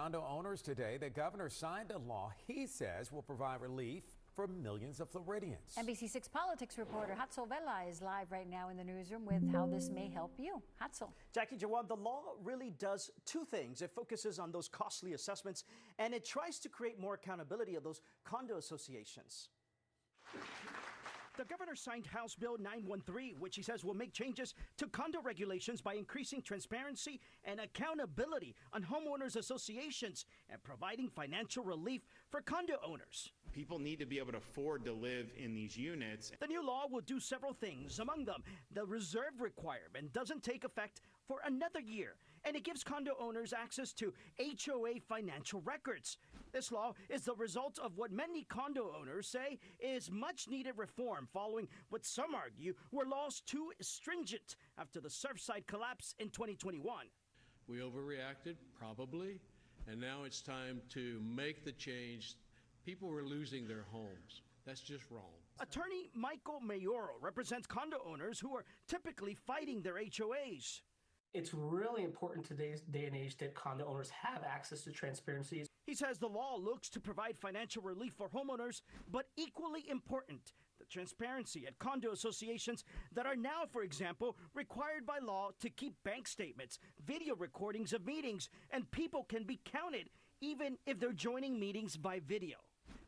condo owners today. The governor signed a law he says will provide relief for millions of Floridians. NBC6 politics reporter Hatzel Vela is live right now in the newsroom with how this may help you. Hatzel. Jackie Jawad, the law really does two things. It focuses on those costly assessments, and it tries to create more accountability of those condo associations. The governor signed House Bill 913, which he says will make changes to condo regulations by increasing transparency and accountability on homeowners associations and providing financial relief for condo owners. People need to be able to afford to live in these units. The new law will do several things. Among them, the reserve requirement doesn't take effect for another year, and it gives condo owners access to HOA financial records. This law is the result of what many condo owners say is much needed reform following what some argue were laws too stringent after the Surfside collapse in 2021. We overreacted, probably, and now it's time to make the change. People were losing their homes. That's just wrong. Attorney Michael Mayoral represents condo owners who are typically fighting their HOAs. It's really important today's day and age that condo owners have access to transparency. He says the law looks to provide financial relief for homeowners, but equally important, the transparency at condo associations that are now, for example, required by law to keep bank statements, video recordings of meetings, and people can be counted even if they're joining meetings by video.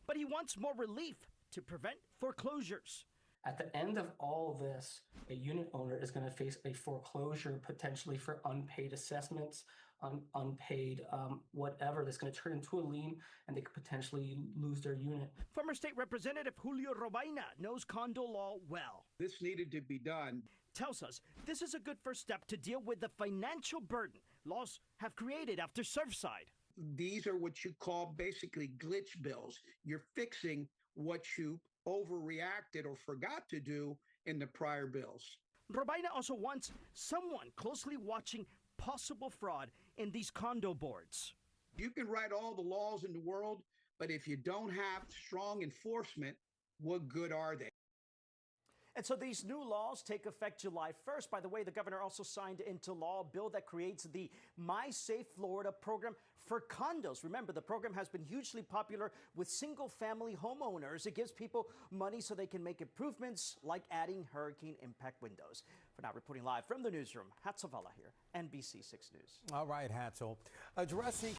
But he wants more relief to prevent foreclosures. At the end of all this, a unit owner is going to face a foreclosure potentially for unpaid assessments, unpaid whatever that's going to turn into a lien, and they could potentially lose their unit. Former State Representative Julio Robaina knows condo law well. This needed to be done. Tells us this is a good first step to deal with the financial burden laws have created after Surfside. These are what you call basically glitch bills. You're fixing what you overreacted or forgot to do in the prior bills. Robaina also wants someone closely watching possible fraud in these condo boards. You can write all the laws in the world, but if you don't have strong enforcement, what good are they? And so these new laws take effect July 1st. By the way, the governor also signed into law a bill that creates the My Safe Florida program for condos. Remember, the program has been hugely popular with single-family homeowners. It gives people money so they can make improvements like adding hurricane impact windows. For now, reporting live from the newsroom, Hatzel Vela here, NBC6 News. All right, Hatzel. Addressing